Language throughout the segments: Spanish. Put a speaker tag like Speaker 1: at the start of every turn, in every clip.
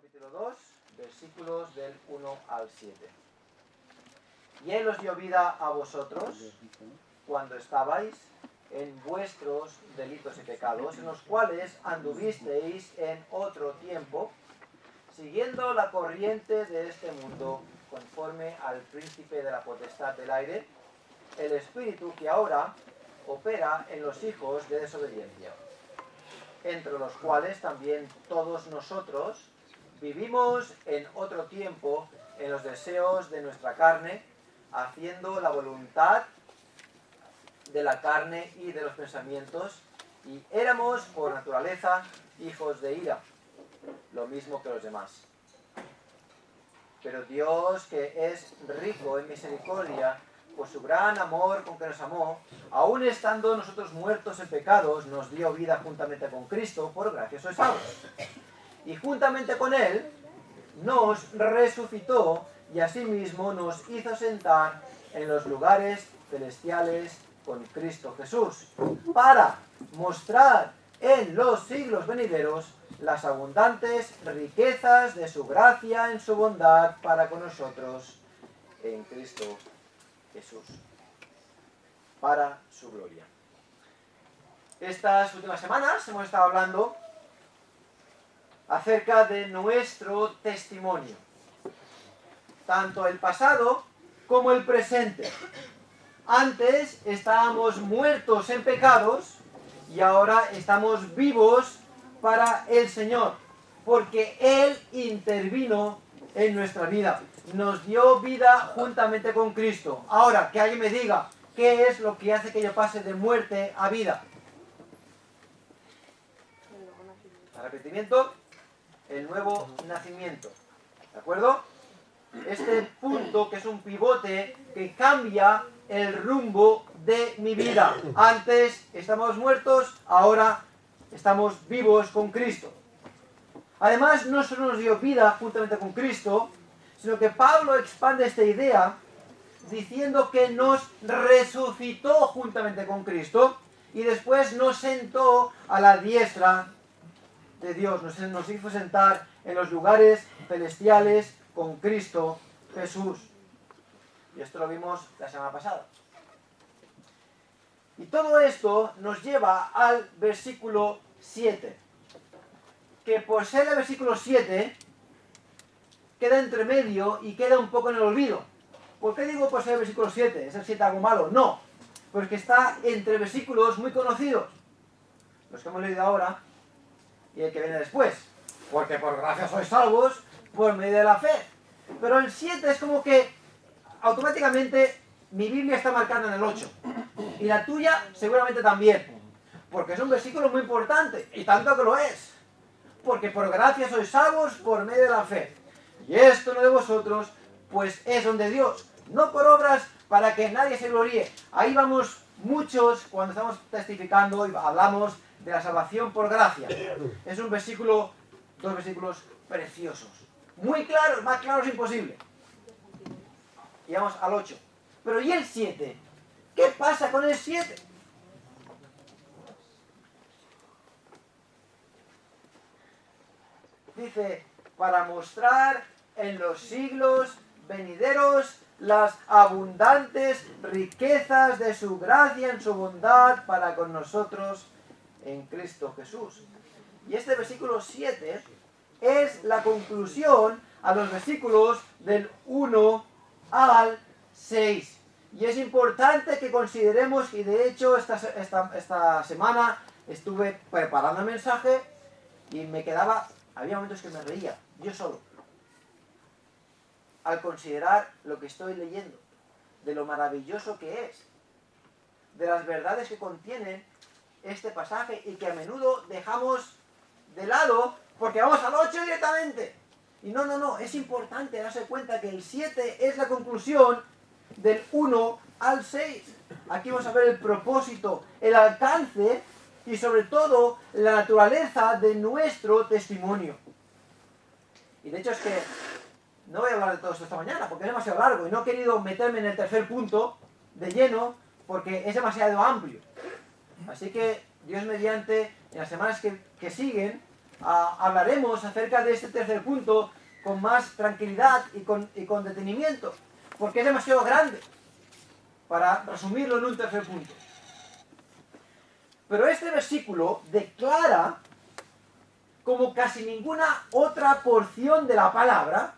Speaker 1: capítulo 2, versículos del 1 al 7. Y Él os dio vida a vosotros cuando estabais en vuestros delitos y pecados, en los cuales anduvisteis en otro tiempo, siguiendo la corriente de este mundo, conforme al príncipe de la potestad del aire, el espíritu que ahora opera en los hijos de desobediencia, entre los cuales también todos nosotros vivimos en otro tiempo en los deseos de nuestra carne, haciendo la voluntad de la carne y de los pensamientos, y éramos por naturaleza hijos de ira, lo mismo que los demás. Pero Dios, que es rico en misericordia, por su gran amor con que nos amó, aun estando nosotros muertos en pecados, nos dio vida juntamente con Cristo, por gracia sois salvos. Y juntamente con Él nos resucitó y asimismo nos hizo sentar en los lugares celestiales con Cristo Jesús, para mostrar en los siglos venideros las abundantes riquezas de su gracia en su bondad para con nosotros en Cristo Jesús, para su gloria. Estas últimas semanas hemos estado hablando acerca de nuestro testimonio, tanto el pasado como el presente. Antes estábamos muertos en pecados y ahora estamos vivos para el Señor, porque Él intervino en nuestra vida, nos dio vida juntamente con Cristo. Ahora, que alguien me diga, ¿qué es lo que hace que yo pase de muerte a vida? Arrepentimiento, el nuevo nacimiento. ¿De acuerdo? Este punto que es un pivote que cambia el rumbo de mi vida. Antes estábamos muertos, ahora estamos vivos con Cristo. Además, no solo nos dio vida juntamente con Cristo, sino que Pablo expande esta idea diciendo que nos resucitó juntamente con Cristo y después nos sentó a la diestra de Dios, nos hizo sentar en los lugares celestiales con Cristo Jesús. Y esto lo vimos la semana pasada. Y todo esto nos lleva al versículo 7, que por ser el versículo 7 queda entre medio y queda un poco en el olvido. ¿Por qué digo por ser el versículo 7? ¿Es el 7 algo malo? No, porque está entre versículos muy conocidos, los que hemos leído ahora y el que viene después, porque por gracia sois salvos por medio de la fe. Pero el 7 es como que automáticamente mi Biblia está marcada en el 8 y la tuya seguramente también, porque es un versículo muy importante, y tanto que lo es, porque por gracia sois salvos por medio de la fe, y esto no de vosotros, pues es don de Dios, no por obras para que nadie se gloríe. Ahí vamos muchos cuando estamos testificando y hablamos de la salvación por gracia. Es un versículo, dos versículos preciosos, muy claros, más claros imposible. Y vamos al 8. Pero ¿y el 7? ¿Qué pasa con el 7? Dice, para mostrar en los siglos venideros las abundantes riquezas de su gracia en su bondad para con nosotros en Cristo Jesús. Y este versículo 7 es la conclusión a los versículos del 1 al 6. Y es importante que consideremos, y de hecho esta semana estuve preparando el mensaje y había momentos que me reía, yo solo, al considerar lo que estoy leyendo, de lo maravilloso que es, de las verdades que contiene este pasaje y que a menudo dejamos de lado porque vamos al 8 directamente. Y no, es importante darse cuenta que el 7 es la conclusión del 1 al 6. Aquí vamos a ver el propósito, el alcance y sobre todo la naturaleza de nuestro testimonio. Y de hecho es que no voy a hablar de todo esto esta mañana porque es demasiado largo y no he querido meterme en el tercer punto de lleno porque es demasiado amplio. Así que Dios mediante, en las semanas que siguen, hablaremos acerca de este tercer punto con más tranquilidad y con detenimiento, porque es demasiado grande para resumirlo en un tercer punto. Pero este versículo declara, como casi ninguna otra porción de la palabra,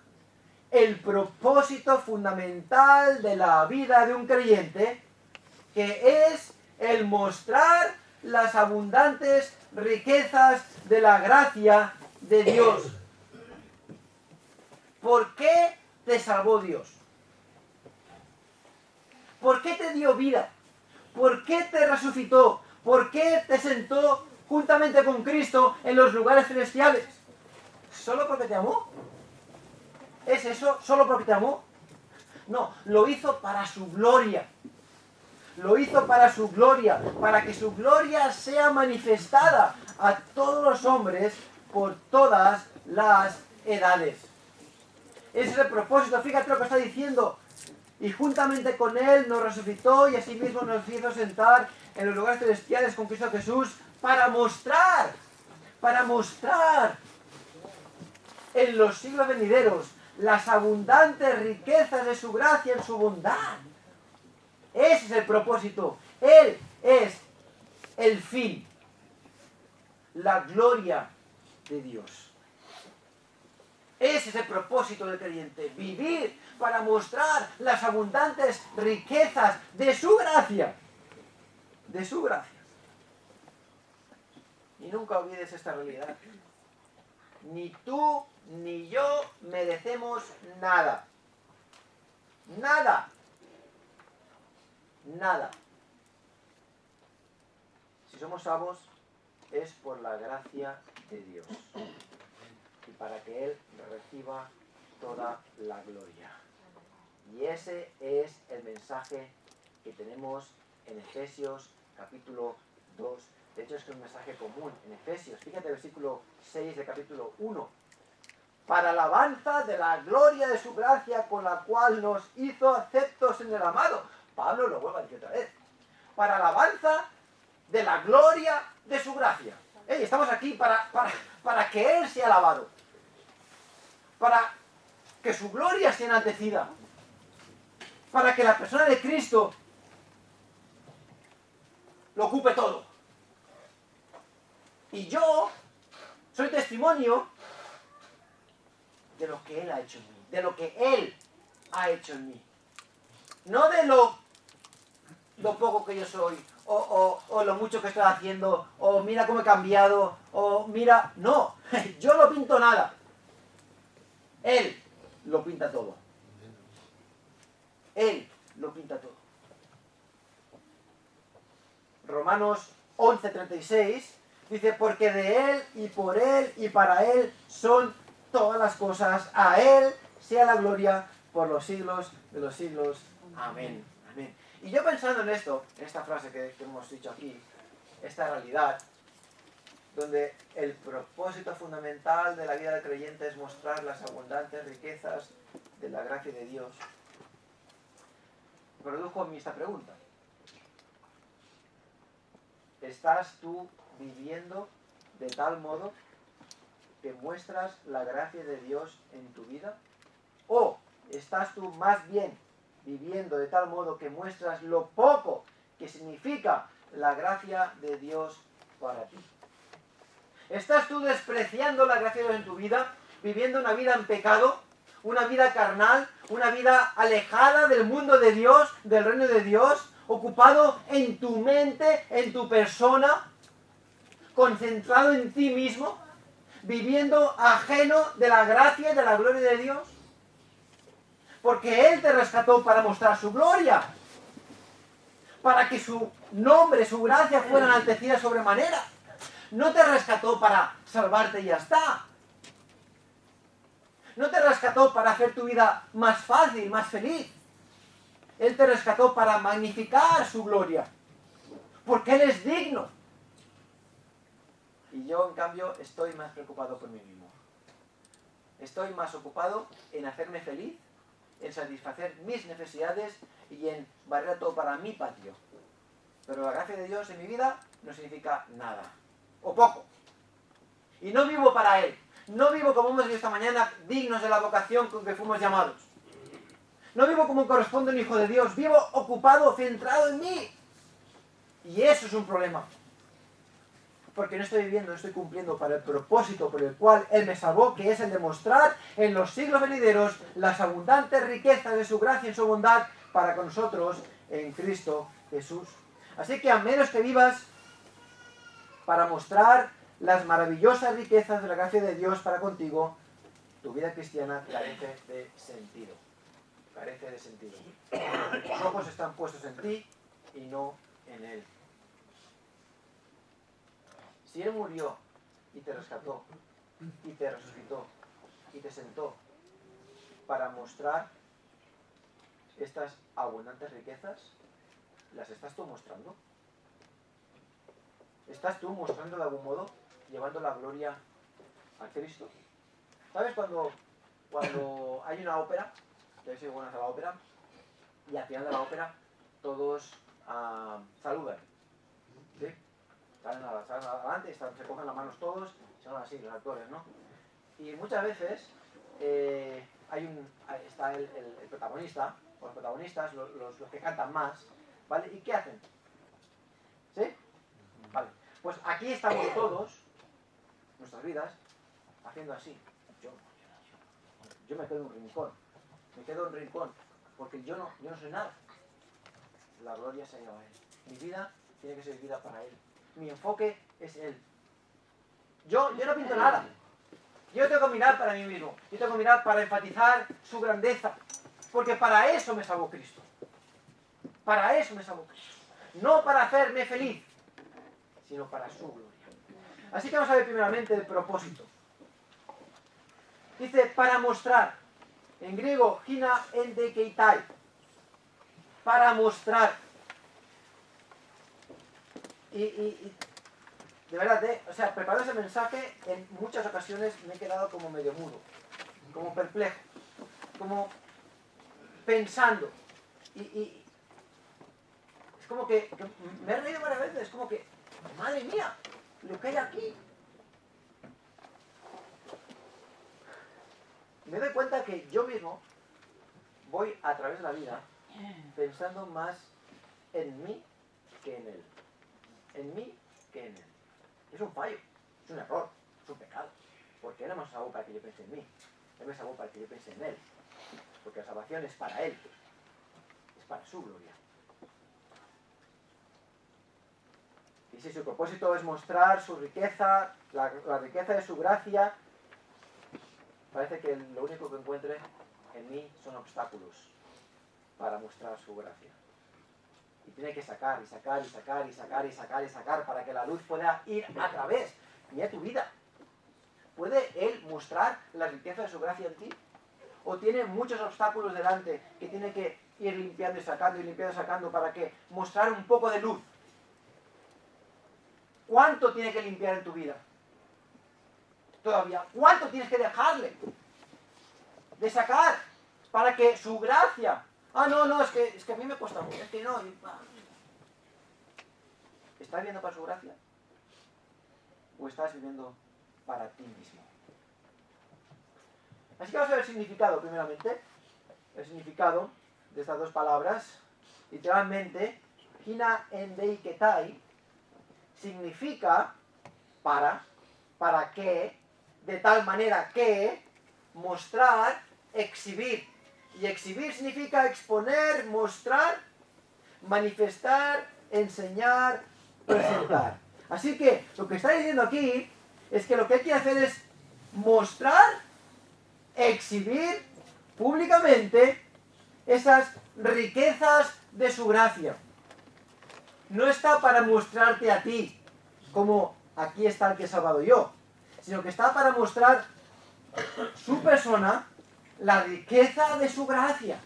Speaker 1: el propósito fundamental de la vida de un creyente, que es el mostrar las abundantes riquezas de la gracia de Dios. ¿Por qué te salvó Dios? ¿Por qué te dio vida? ¿Por qué te resucitó? ¿Por qué te sentó juntamente con Cristo en los lugares celestiales? ¿Solo porque te amó? ¿Es eso? ¿Solo porque te amó? No, lo hizo para su gloria. Lo hizo para su gloria, para que su gloria sea manifestada a todos los hombres por todas las edades. Ese es el propósito, fíjate lo que está diciendo. Y juntamente con Él nos resucitó y asimismo nos hizo sentar en los lugares celestiales con Cristo Jesús para mostrar en los siglos venideros las abundantes riquezas de su gracia en su bondad. Ese es el propósito. Él es el fin, la gloria de Dios. Ese es el propósito del creyente, vivir para mostrar las abundantes riquezas de su gracia. De su gracia. Y nunca olvides esta realidad. Ni tú ni yo merecemos nada. Nada. Nada. Si somos salvos es por la gracia de Dios. Y para que Él reciba toda la gloria. Y ese es el mensaje que tenemos en Efesios capítulo 2. De hecho es un mensaje común en Efesios. Fíjate el versículo 6 del capítulo 1. Para alabanza de la gloria de su gracia con la cual nos hizo aceptos en el amado. Pablo lo vuelve a decir otra vez. Para alabanza de la gloria de su gracia. Estamos aquí para que Él sea alabado. Para que su gloria sea enaltecida. Para que la persona de Cristo lo ocupe todo. Y yo soy testimonio de lo que Él ha hecho en mí. De lo que Él ha hecho en mí. No de lo poco que yo soy, o lo mucho que estoy haciendo, o mira cómo he cambiado, o mira... No, yo no pinto nada. Él lo pinta todo. Él lo pinta todo. Romanos 11:36 dice, porque de Él y por Él y para Él son todas las cosas. A Él sea la gloria por los siglos de los siglos. Amén. Amén. Y yo pensando en esto, en esta frase que hemos dicho aquí, esta realidad, donde el propósito fundamental de la vida del creyente es mostrar las abundantes riquezas de la gracia de Dios, produjo en mí esta pregunta. ¿Estás tú viviendo de tal modo que muestras la gracia de Dios en tu vida? ¿O estás tú más bien viviendo de tal modo que muestras lo poco que significa la gracia de Dios para ti? ¿Estás tú despreciando la gracia de Dios en tu vida, viviendo una vida en pecado, una vida carnal, una vida alejada del mundo de Dios, del reino de Dios, ocupado en tu mente, en tu persona, concentrado en ti mismo, viviendo ajeno de la gracia y de la gloria de Dios? Porque Él te rescató para mostrar su gloria, para que su nombre, su gracia fuera enaltecida sobremanera. No te rescató para salvarte y ya está. No te rescató para hacer tu vida más fácil, más feliz. Él te rescató para magnificar su gloria, porque Él es digno. Y yo, en cambio, estoy más preocupado por mí mismo. Estoy más ocupado en hacerme feliz, en satisfacer mis necesidades y en barrer todo para mi patio. Pero la gracia de Dios en mi vida no significa nada, o poco. Y no vivo para Él. No vivo, como hemos dicho esta mañana, dignos de la vocación con que fuimos llamados. No vivo como corresponde un hijo de Dios. Vivo ocupado, centrado en mí. Y eso es un problema. Porque no estoy viviendo, no estoy cumpliendo para el propósito por el cual Él me salvó, que es el de mostrar en los siglos venideros las abundantes riquezas de su gracia y su bondad para con nosotros en Cristo Jesús. Así que a menos que vivas para mostrar las maravillosas riquezas de la gracia de Dios para contigo, tu vida cristiana carece de sentido. Carece de sentido. Tus ojos están puestos en ti y no en Él. Si Él murió y te rescató, y te resucitó, y te sentó para mostrar estas abundantes riquezas, ¿las estás tú mostrando? ¿Estás tú mostrando de algún modo, llevando la gloria a Cristo? ¿Sabes cuando hay una ópera? Debes ir buenas a la ópera, y al final de la ópera todos saludan, ¿sí? Salen adelante, se cogen las manos todos, son así los actores, ¿no? Y muchas veces está el protagonista, o los protagonistas, los que cantan más, ¿vale? ¿Y qué hacen? ¿Sí? Vale. Pues aquí estamos todos, nuestras vidas, haciendo así. Yo me quedo en un rincón, porque yo no soy nada. La gloria se ha ido a Él. Mi vida tiene que ser vivida para Él. Mi enfoque es Él. Yo no pinto nada. Yo tengo que mirar para mí mismo. Yo tengo que mirar para enfatizar su grandeza. Porque para eso me salvó Cristo. Para eso me salvó Cristo. No para hacerme feliz, sino para su gloria. Así que vamos a ver primeramente el propósito. Dice, para mostrar. En griego, hina endekeitai. Para mostrar. Y de verdad, preparando ese mensaje, en muchas ocasiones me he quedado como medio mudo, como perplejo, como pensando. Y es como que me he reído varias veces, es como que, madre mía, lo que hay aquí. Me doy cuenta que yo mismo voy a través de la vida pensando más en mí que en Él. En mí que en Él. Es un fallo, es un error, es un pecado. Porque Él no me salvó para que yo piense en mí. Él me salvó para que yo piense en Él. Porque la salvación es para Él. Es para su gloria. Y si su propósito es mostrar su riqueza, la riqueza de su gracia, parece que lo único que encuentre en mí son obstáculos para mostrar su gracia. Y tiene que sacar para que la luz pueda ir a través. Mira tu vida. ¿Puede Él mostrar la riqueza de su gracia en ti? ¿O tiene muchos obstáculos delante que tiene que ir limpiando y sacando para que mostrar un poco de luz? ¿Cuánto tiene que limpiar en tu vida? Todavía. ¿Cuánto tienes que dejarle de sacar para que su gracia... no, es que a mí me cuesta mucho, es que no... ¿Estás viviendo para su gracia? ¿O estás viviendo para ti mismo? Así que vamos a ver el significado primeramente. El significado de estas dos palabras. Literalmente, hina endeiketai significa para que, de tal manera que, mostrar, exhibir. Y exhibir significa exponer, mostrar, manifestar, enseñar, presentar. Así que lo que está diciendo aquí es que lo que hay que hacer es mostrar, exhibir públicamente esas riquezas de su gracia. No está para mostrarte a ti como aquí está el que he salvado yo, sino que está para mostrar su persona, la riqueza de su gracia.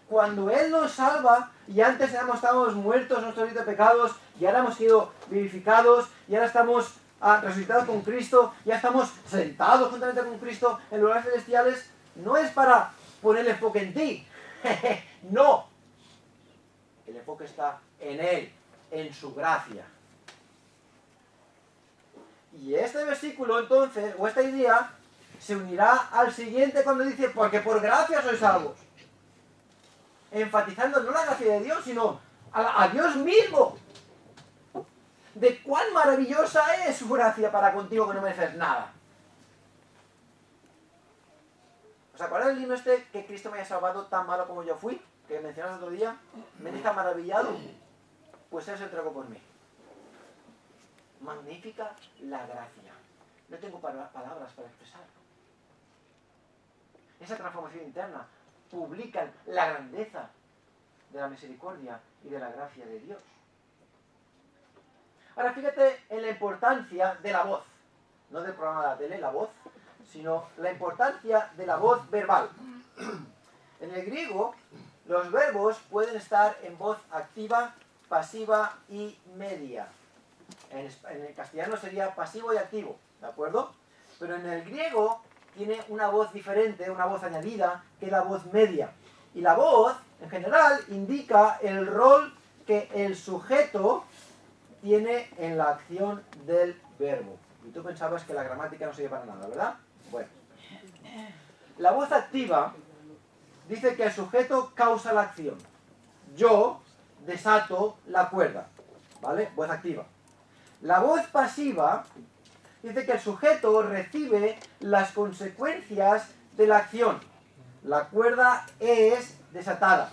Speaker 1: Cuando Él nos salva, y antes estábamos muertos en nuestros delitos de pecados, y ahora hemos sido vivificados, y ahora estamos resucitados con Cristo, ya estamos sentados juntamente con Cristo en lugares celestiales, no es para poner el enfoque en ti. No. El enfoque está en Él, en su gracia. Y este versículo entonces, o esta idea, se unirá al siguiente cuando dice, porque por gracia sois salvos. Enfatizando no la gracia de Dios, sino a Dios mismo. De cuán maravillosa es su gracia para contigo que no mereces nada. ¿Os acordáis del himno este que Cristo me haya salvado tan malo como yo fui? Que mencionaste el otro día. Me deja maravillado. Pues Él se entregó por mí. Magnífica la gracia. No tengo palabras para expresarlo. Esa transformación interna publica la grandeza de la misericordia y de la gracia de Dios. Ahora fíjate en la importancia de la voz. No del programa de la tele, la voz, sino la importancia de la voz verbal. En el griego, los verbos pueden estar en voz activa, pasiva y media. En el castellano sería pasivo y activo, ¿de acuerdo? Pero en el griego tiene una voz diferente, una voz añadida, que es la voz media. Y la voz, en general, indica el rol que el sujeto tiene en la acción del verbo. Y tú pensabas que la gramática no sirve para nada, ¿verdad? Bueno. La voz activa dice que el sujeto causa la acción. Yo desato la cuerda, ¿vale? Voz activa. La voz pasiva dice que el sujeto recibe las consecuencias de la acción. La cuerda es desatada.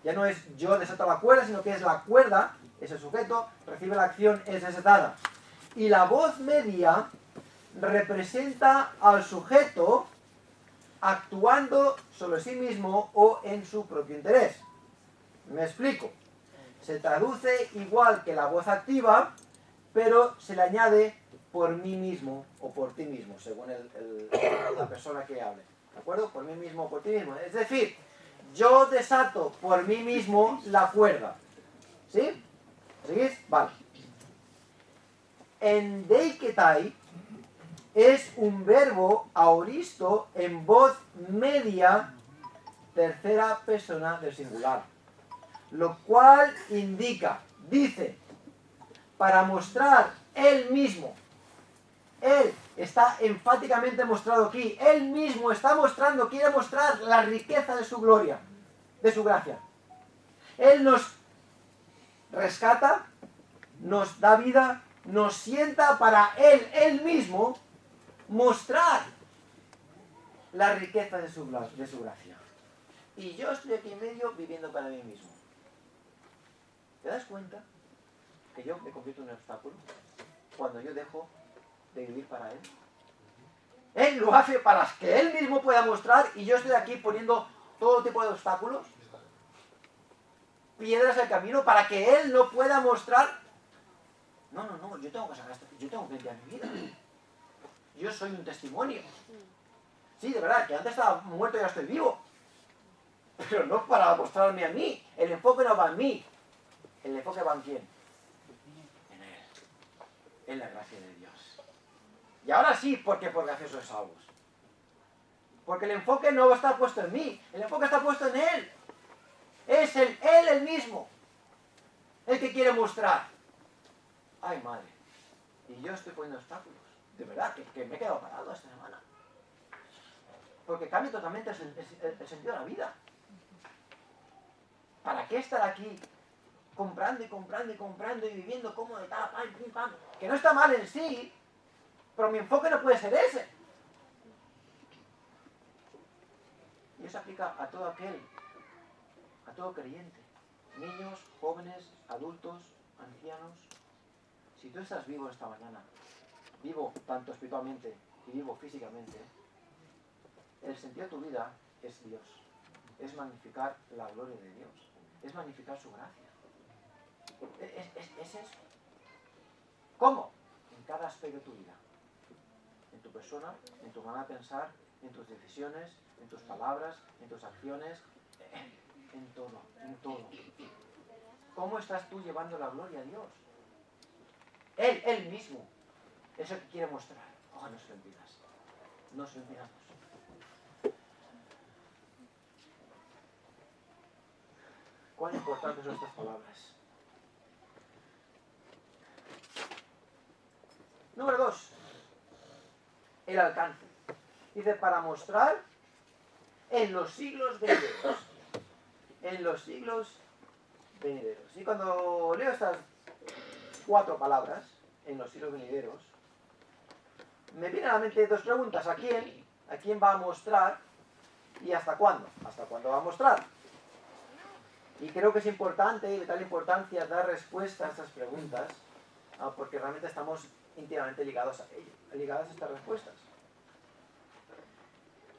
Speaker 1: Ya no es yo desato la cuerda, sino que es la cuerda, es el sujeto, recibe la acción, es desatada. Y la voz media representa al sujeto actuando sobre sí mismo o en su propio interés. Me explico. Se traduce igual que la voz activa, pero se le añade por mí mismo o por ti mismo, según la persona que hable. ¿De acuerdo? Por mí mismo o por ti mismo. Es decir, yo desato por mí mismo la cuerda. ¿Sí? ¿Seguís? Vale. En deiketai es un verbo aoristo en voz media, tercera persona del singular. Lo cual indica, dice, para mostrar él mismo. Él está enfáticamente mostrado aquí. Él mismo está mostrando, quiere mostrar la riqueza de su gloria, de su gracia. Él nos rescata, nos da vida, nos sienta para él mismo, mostrar la riqueza de su gracia. Y yo estoy aquí en medio viviendo para mí mismo. ¿Te das cuenta que yo me convierto en un obstáculo cuando yo dejo de vivir para Él? Él lo hace para que Él mismo pueda mostrar y yo estoy aquí poniendo todo tipo de obstáculos, piedras al camino para que Él no pueda mostrar. No, yo tengo que sacar esto, yo tengo que cambiar mi vida. Yo soy un testimonio. Sí, de verdad, que antes estaba muerto y ahora estoy vivo. Pero no para mostrarme a mí. El enfoque no va en mí. El enfoque va en quién. En Él. En la gracia de Dios. Y ahora sí, porque por gracia sois salvos. Porque el enfoque no está puesto en mí. El enfoque está puesto en Él. Es Él el mismo. El que quiere mostrar. Ay, madre. Y yo estoy poniendo obstáculos. De verdad, que me he quedado parado esta semana. Porque cambia totalmente el sentido de la vida. ¿Para qué estar aquí comprando y comprando y comprando y viviendo cómodo y tal, pam, pim, pam? Que no está mal en sí, pero mi enfoque no puede ser ese. Y eso aplica a todo aquel, a todo creyente. Niños, jóvenes, adultos, ancianos. Si tú estás vivo esta mañana, vivo tanto espiritualmente y vivo físicamente, el sentido de tu vida es Dios. Es magnificar la gloria de Dios. Es magnificar su gracia. Es eso. ¿Cómo? En cada aspecto de tu vida. En tu persona, en tu manera de pensar, en tus decisiones, en tus palabras, en tus acciones, en todo, en todo. ¿Cómo estás tú llevando la gloria a Dios? Él mismo. Es el que quiere mostrar. Oh, no se lo olvidas. No se lo olvidamos. ¿Cuán importantes son estas palabras? Número 2, el alcance. Dice, para mostrar en los siglos venideros. En los siglos venideros. Y cuando leo estas 4 palabras, en los siglos venideros, me vienen a la mente 2 preguntas. ¿A quién? ¿A quién va a mostrar? ¿Y hasta cuándo? ¿Hasta cuándo va a mostrar? Y creo que es importante, y de tal importancia, dar respuesta a estas preguntas, porque realmente estamos íntimamente ligadas a estas respuestas.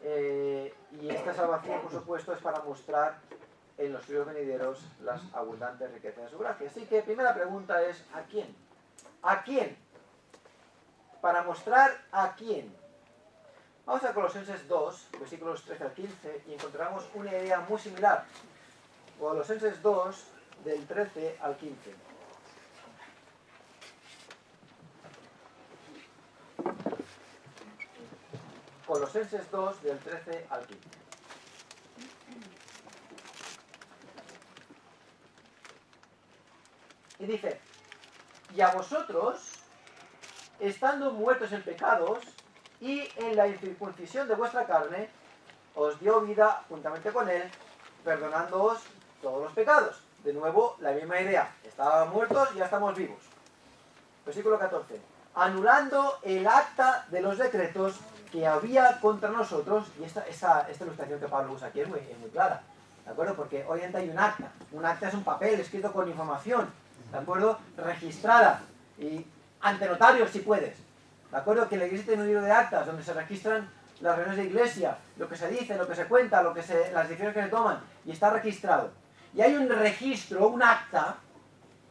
Speaker 1: Y esta salvación, por supuesto, es para mostrar en los siglos venideros las abundantes riquezas de su gracia. Así que primera pregunta es, ¿a quién? ¿A quién? Para mostrar a quién. Vamos a Colosenses 2, versículos 13 al 15, y encontramos una idea muy similar. Colosenses 2, del 13 al 15. Colosenses 2, del 13 al 15. Y dice, y a vosotros, estando muertos en pecados y en la incircuncisión de vuestra carne, os dio vida juntamente con él, perdonándoos todos los pecados. De nuevo, la misma idea. Estábamos muertos y ya estamos vivos. Versículo 14. Anulando el acta de los decretos que había contra nosotros, y esta ilustración que Pablo usa aquí es muy clara, ¿de acuerdo? Porque hoy en día hay un acta. Un acta es un papel escrito con información, ¿de acuerdo? Registrada. Y ante notarios si puedes. ¿De acuerdo? Que la iglesia tiene un libro de actas donde se registran las reuniones de iglesia, lo que se dice, lo que se cuenta, las decisiones que se toman, y está registrado. Y hay un registro, un acta,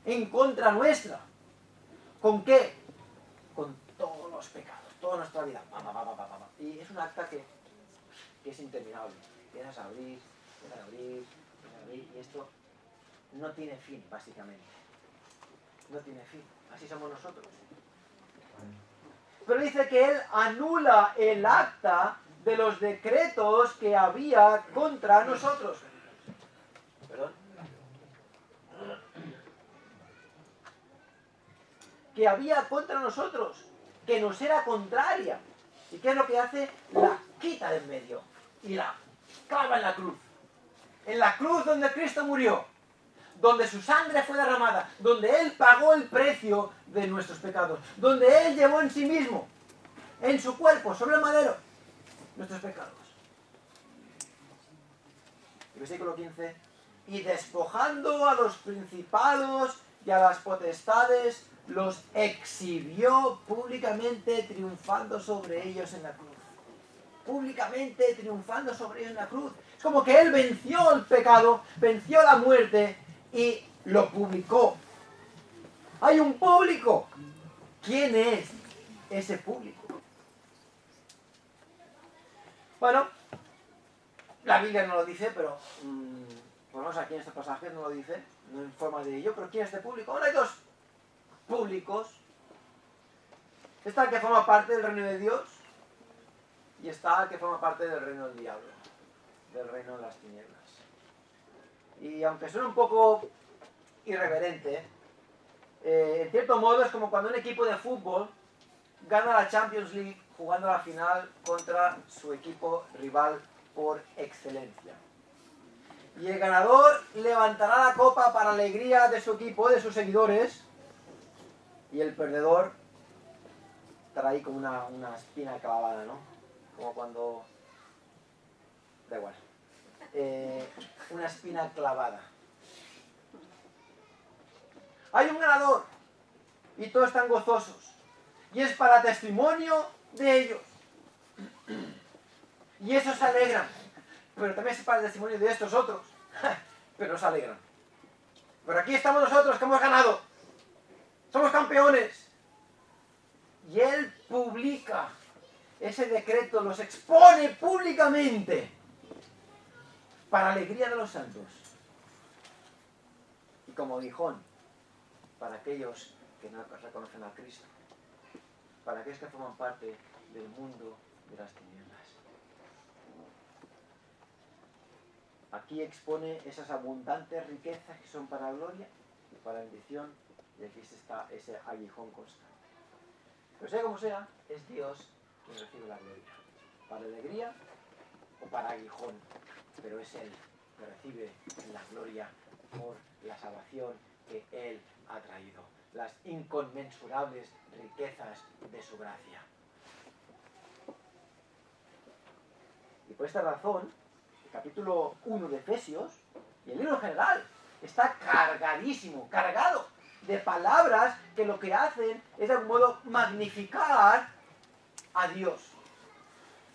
Speaker 1: en contra nuestra. ¿Con qué? Con todos los pecados, toda nuestra vida. Y es un acta que es interminable. Empiezas a abrir, y esto no tiene fin, básicamente. No tiene fin. Así somos nosotros. Pero dice que él anula el acta de los decretos que había contra nosotros. ¿Perdón? Que había contra nosotros, que nos era contraria. ¿Y qué es lo que hace? La quita de en medio y la clava en la cruz. En la cruz donde Cristo murió, donde su sangre fue derramada, donde Él pagó el precio de nuestros pecados, donde Él llevó en sí mismo, en su cuerpo, sobre el madero, nuestros pecados. El versículo 15, y despojando a los principados y a las potestades, los exhibió públicamente, triunfando sobre ellos en la cruz. Públicamente triunfando sobre ellos en la cruz. Es como que Él venció el pecado, venció la muerte y lo publicó. Hay un público. ¿Quién es ese público? Bueno, la Biblia no lo dice, pero por lo menos aquí en estos pasajes no lo dice, no informa de ello. Pero ¿quién es este público? Bueno, hay 2 públicos. Está el que forma parte del reino de Dios y está el que forma parte del reino del diablo, del reino de las tinieblas. Y aunque suene un poco irreverente, en cierto modo es como cuando un equipo de fútbol gana la Champions League jugando la final contra su equipo rival por excelencia. Y el ganador levantará la copa para alegría de su equipo, de sus seguidores, y el perdedor estará ahí como una espina clavada, ¿no? Como cuando... da igual. Una espina clavada. Hay un ganador y todos están gozosos. Y es para testimonio de ellos. Y esos se alegran. Pero también es para testimonio de estos otros. Pero se alegran. Pero aquí estamos nosotros que hemos ganado. Somos campeones. Y Él publica ese decreto, los expone públicamente para alegría de los santos. Y como aguijón para aquellos que no reconocen a Cristo, para aquellos que forman parte del mundo de las tinieblas. Aquí expone esas abundantes riquezas que son para gloria y para bendición, y aquí está ese aguijón constante. Pero sea como sea, es Dios quien recibe la gloria. Para alegría o para aguijón. Pero es Él que recibe la gloria por la salvación que Él ha traído. Las inconmensurables riquezas de su gracia. Y por esta razón, el capítulo 1 de Efesios, y el libro en general, está cargadísimo, cargado de palabras que lo que hacen es de algún modo magnificar a Dios.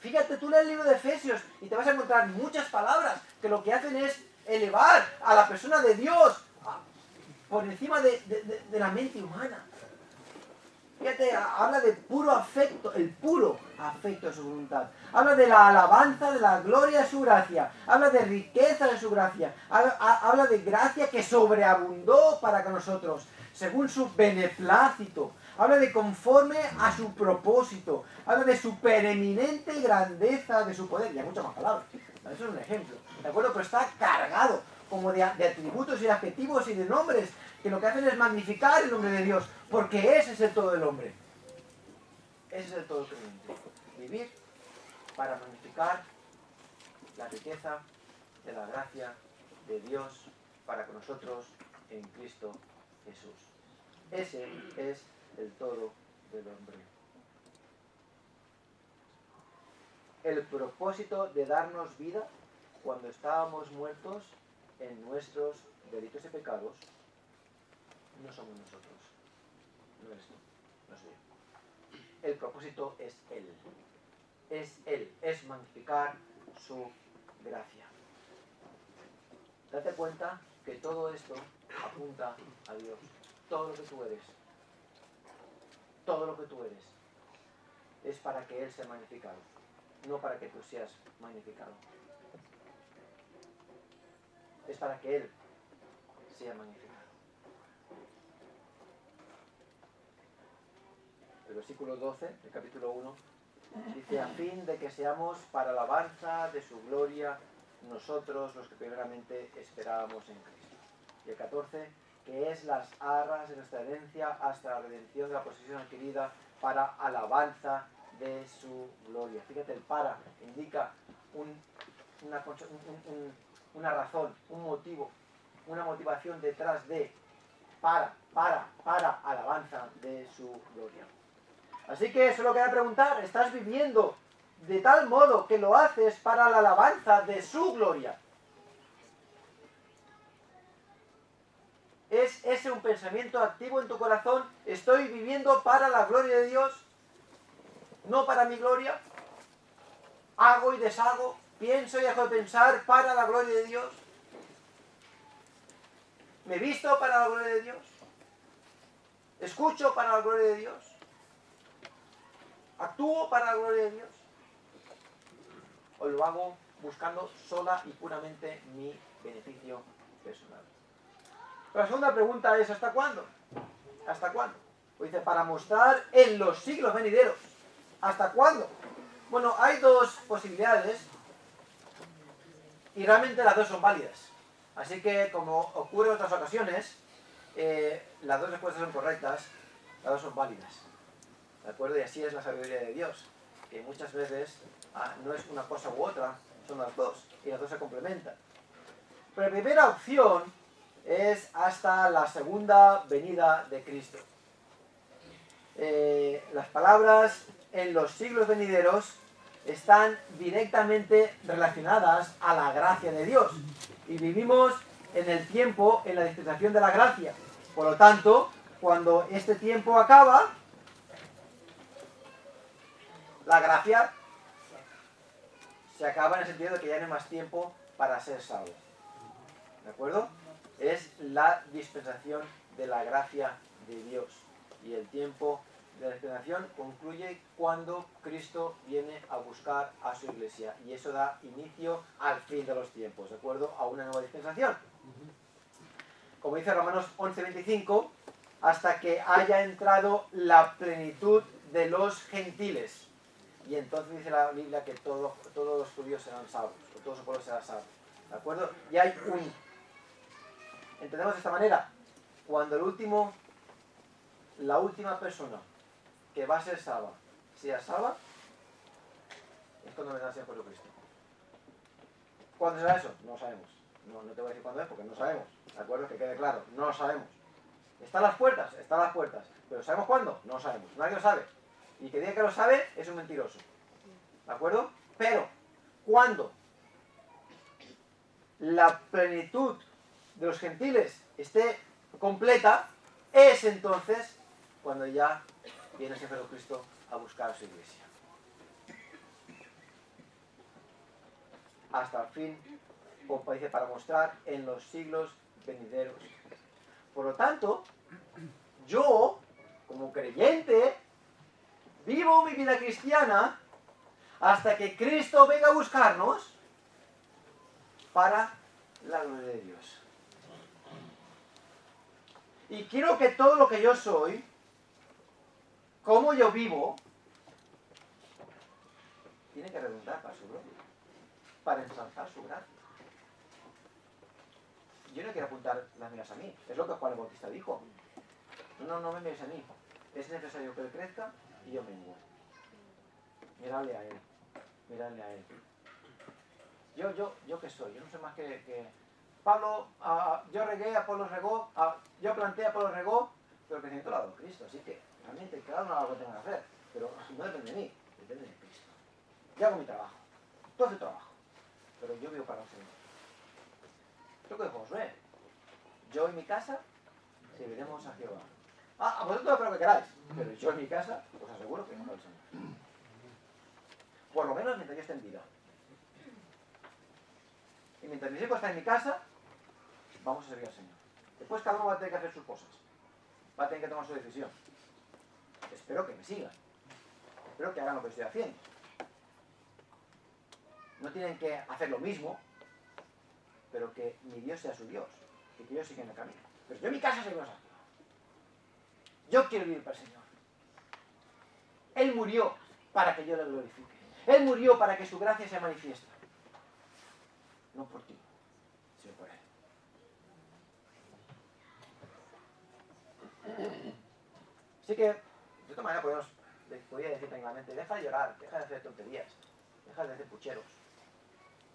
Speaker 1: Fíjate, tú lees el libro de Efesios y te vas a encontrar muchas palabras que lo que hacen es elevar a la persona de Dios por encima de la mente humana. Fíjate, habla de puro afecto, el puro afecto de su voluntad. Habla de la alabanza, de la gloria de su gracia. Habla de riqueza de su gracia. Habla de gracia que sobreabundó para con nosotros, según su beneplácito. Habla de conforme a su propósito. Habla de su preeminente grandeza de su poder. Y hay muchas más palabras. Eso es un ejemplo. ¿De acuerdo? Pero está cargado como de atributos y de adjetivos y de nombres que lo que hacen es magnificar el nombre de Dios, porque ese es el todo del hombre. Ese es el todo creyente. Vivir para magnificar la riqueza de la gracia de Dios para con nosotros en Cristo Jesús. Ese es el todo del hombre. El propósito de darnos vida cuando estábamos muertos en nuestros delitos y pecados no somos nosotros, no eres tú, no soy yo. El propósito es Él, es magnificar su gracia. Date cuenta que todo esto apunta a Dios. Todo lo que tú eres es para que Él sea magnificado, no para que tú seas magnificado. Es para que Él sea magnificado. El versículo 12 del capítulo 1 dice: a fin de que seamos para alabanza de su gloria nosotros los que primeramente esperábamos en Cristo. Y el 14, que es las arras de nuestra herencia hasta la redención de la posesión adquirida para alabanza de su gloria. Fíjate, el para indica una razón, un motivo, una motivación detrás de para alabanza de su gloria. Así que solo queda preguntar, ¿estás viviendo de tal modo que lo haces para la alabanza de su gloria? ¿Es ese un pensamiento activo en tu corazón? ¿Estoy viviendo para la gloria de Dios? ¿No para mi gloria? ¿Hago y deshago? ¿Pienso y dejo de pensar para la gloria de Dios? ¿Me visto para la gloria de Dios? ¿Escucho para la gloria de Dios? ¿Actúo para la gloria de Dios? ¿O lo hago buscando sola y puramente mi beneficio personal? La segunda pregunta es: ¿hasta cuándo? ¿Hasta cuándo? Pues dice: para mostrar en los siglos venideros. ¿Hasta cuándo? Bueno, hay dos posibilidades y realmente las dos son válidas. Así que, como ocurre en otras ocasiones, las dos respuestas son correctas, las dos son válidas. ¿De acuerdo? Y así es la sabiduría de Dios, que muchas veces no es una cosa u otra, son las dos, y las dos se complementan. Pero la primera opción es hasta la segunda venida de Cristo. Las palabras en los siglos venideros están directamente relacionadas a la gracia de Dios. Y vivimos en el tiempo, en la dispensación de la gracia. Por lo tanto, cuando este tiempo acaba, la gracia se acaba en el sentido de que ya no hay más tiempo para ser salvo. ¿De acuerdo? Es la dispensación de la gracia de Dios. Y el tiempo de la dispensación concluye cuando Cristo viene a buscar a su iglesia. Y eso da inicio al fin de los tiempos, ¿de acuerdo? A una nueva dispensación. Como dice Romanos 11:25, hasta que haya entrado la plenitud de los gentiles. Y entonces dice la Biblia que todos los judíos serán salvos, o todo su pueblo será salvo. ¿De acuerdo? Y hay entendemos de esta manera: cuando la última persona que va a ser salva, sea salva, es cuando vendrá el Señor Jesucristo. ¿Cuándo será eso? No sabemos. No te voy a decir cuándo es porque no sabemos. ¿De acuerdo? Que quede claro. No lo sabemos. ¿Están las puertas? Están las puertas. ¿Pero sabemos cuándo? No sabemos. Nadie lo sabe. Y que diga que lo sabe es un mentiroso. ¿De acuerdo? Pero, cuando la plenitud de los gentiles esté completa, es entonces cuando ya viene el Señor Jesucristo a buscar a su iglesia. Hasta el fin, como dice, para mostrar en los siglos venideros. Por lo tanto, yo, como creyente, vivo mi vida cristiana hasta que Cristo venga a buscarnos para la gloria de Dios. Y quiero que todo lo que yo soy, cómo yo vivo, tiene que redundar para su gloria, para ensalzar su gracia. Yo no quiero apuntar las miras a mí, es lo que Juan el Bautista dijo. No me mires a mí, es necesario que él crezca y yo mengue. Miradle a él, miradle a él. Yo qué soy, yo no sé más que Pablo, yo regué, Apolo regó, yo planté, Apolo regó, pero el crecimiento lo ha dado Cristo, así que realmente cada uno haga lo que tenga que hacer, pero no depende de mí, depende de Cristo. Yo hago mi trabajo, todo su trabajo, pero yo vivo para el Señor. Lo que dijo Josué, yo en mi casa serviremos a Jehová. A vosotros lo que queráis, pero yo en mi casa os aseguro que no al Señor. Por lo menos mientras yo esté en vida. Y mientras mis hijos están en mi casa, vamos a servir al Señor. Después cada uno va a tener que hacer sus cosas. Va a tener que tomar su decisión. Espero que me sigan. Espero que hagan lo que estoy haciendo. No tienen que hacer lo mismo, pero que mi Dios sea su Dios. Y que ellos sigan el camino. Pero yo en mi casa soy Dios. Yo quiero vivir para el Señor. Él murió para que yo le glorifique. Él murió para que su gracia se manifieste. No por ti, sino por Él. Así que, de otra manera, podría decir tranquilamente, deja de llorar, deja de hacer tonterías, deja de hacer pucheros,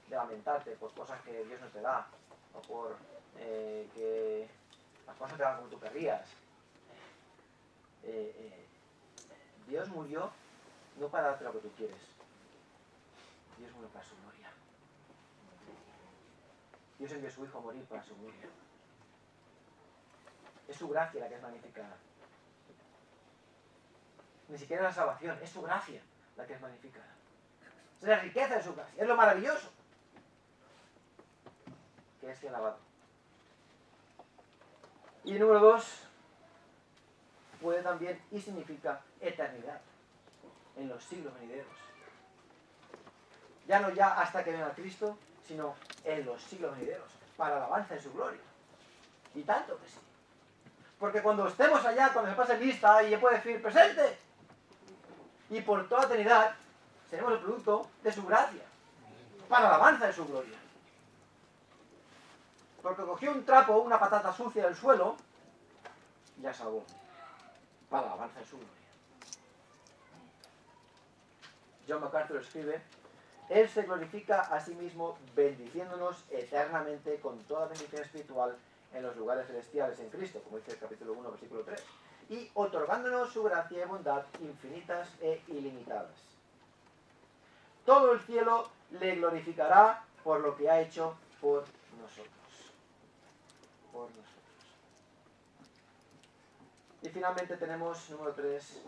Speaker 1: de lamentarte por cosas que Dios no te da, o por que las cosas te van como tú querrías. Dios murió no para darte lo que tú quieres. Dios murió para su gloria. Dios envió a su Hijo a morir para su gloria. Es su gracia la que es magnificada. Ni siquiera la salvación, es su gracia la que es magnificada. Es la riqueza de su gracia, es lo maravilloso que es alabado. Y número 2, puede también y significa eternidad en los siglos venideros. Ya no ya hasta que venga Cristo, sino en los siglos venideros, para alabanza de su gloria. Y tanto que sí. Porque cuando estemos allá, cuando se pase lista y puede decir presente, y por toda eternidad seremos el producto de su gracia, para alabanza de su gloria. Porque cogió un trapo, una patata sucia del suelo, y la salvó, para alabanza de su gloria. John MacArthur escribe: Él se glorifica a sí mismo bendiciéndonos eternamente con toda bendición espiritual en los lugares celestiales en Cristo, como dice el capítulo 1, versículo 3, y otorgándonos su gracia y bondad infinitas e ilimitadas. Todo el cielo le glorificará por lo que ha hecho por nosotros. Por nosotros. Y finalmente tenemos, número 3,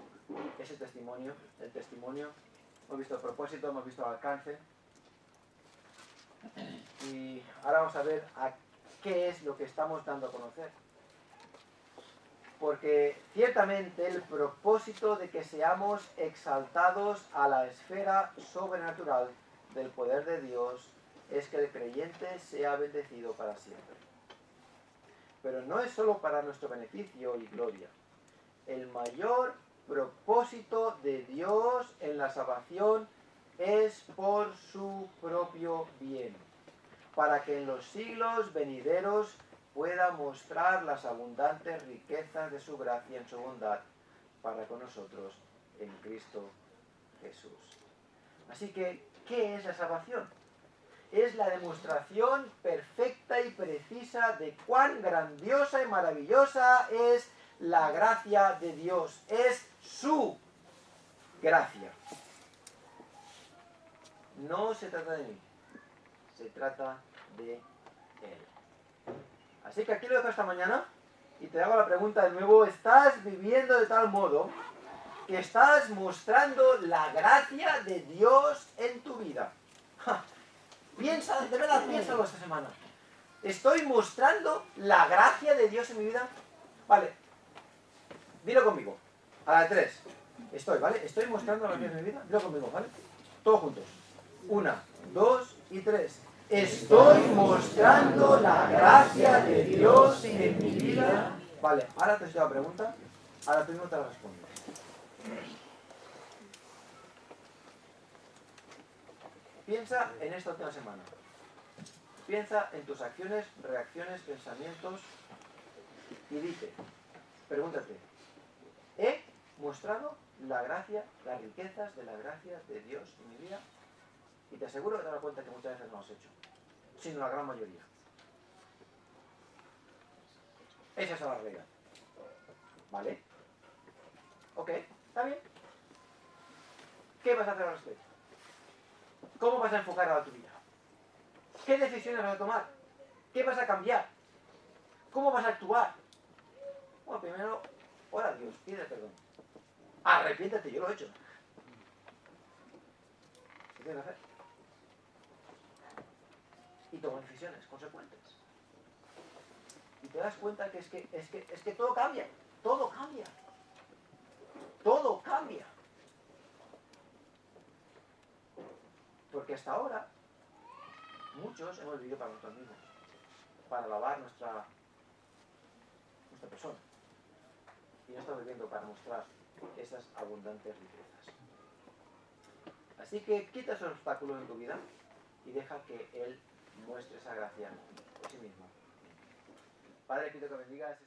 Speaker 1: ese testimonio, el testimonio. Hemos visto el propósito, hemos visto el alcance. Y ahora vamos a ver a qué es lo que estamos dando a conocer. Porque ciertamente el propósito de que seamos exaltados a la esfera sobrenatural del poder de Dios es que el creyente sea bendecido para siempre. Pero no es solo para nuestro beneficio y gloria. El mayor propósito de Dios en la salvación es por su propio bien, para que en los siglos venideros pueda mostrar las abundantes riquezas de su gracia en su bondad para con nosotros en Cristo Jesús. Así que, ¿qué es la salvación? Es la demostración perfecta y precisa de cuán grandiosa y maravillosa es la gracia de Dios. Es su gracia. No se trata de mí, se trata de Él. Así que aquí lo dejo esta mañana y te hago la pregunta de nuevo. ¿Estás viviendo de tal modo que estás mostrando la gracia de Dios en tu vida? Piensa, de verdad, piénsalo esta semana. ¿Estoy mostrando la gracia de Dios en mi vida? Vale, dilo conmigo. A la de 3. Estoy, ¿vale? ¿Estoy mostrando la gracia de mi vida? Dilo conmigo, ¿vale? Todos juntos. 1, 2 y 3. Estoy mostrando la gracia de Dios en mi vida. Vale, ahora te estoy la pregunta. Ahora tú mismo te la respondes. Piensa en esta última semana. Piensa en tus acciones, reacciones, pensamientos y dite, pregúntate, ¿he mostrado la gracia, las riquezas de la gracia de Dios en mi vida? Y te aseguro que te das cuenta que muchas veces no lo has hecho, sino la gran mayoría. Esa es la realidad. ¿Vale? Ok, ¿está bien? ¿Qué vas a hacer al respecto? ¿Cómo vas a enfocar ahora tu vida? ¿Qué decisiones vas a tomar? ¿Qué vas a cambiar? ¿Cómo vas a actuar? Bueno, primero, ora a Dios, pide perdón. Arrepiéntete, yo lo he hecho. ¿Qué tienes que hacer? Y toma decisiones consecuentes. Y te das cuenta que es que todo cambia. Todo cambia. Todo cambia. Porque hasta ahora, muchos hemos vivido para nosotros mismos. Para alabar nuestra persona. Y no estamos viviendo para mostrar esas abundantes riquezas. Así que quita esos obstáculos en tu vida y deja que Él muestre esa gracia por sí mismo. Padre, pido que bendigas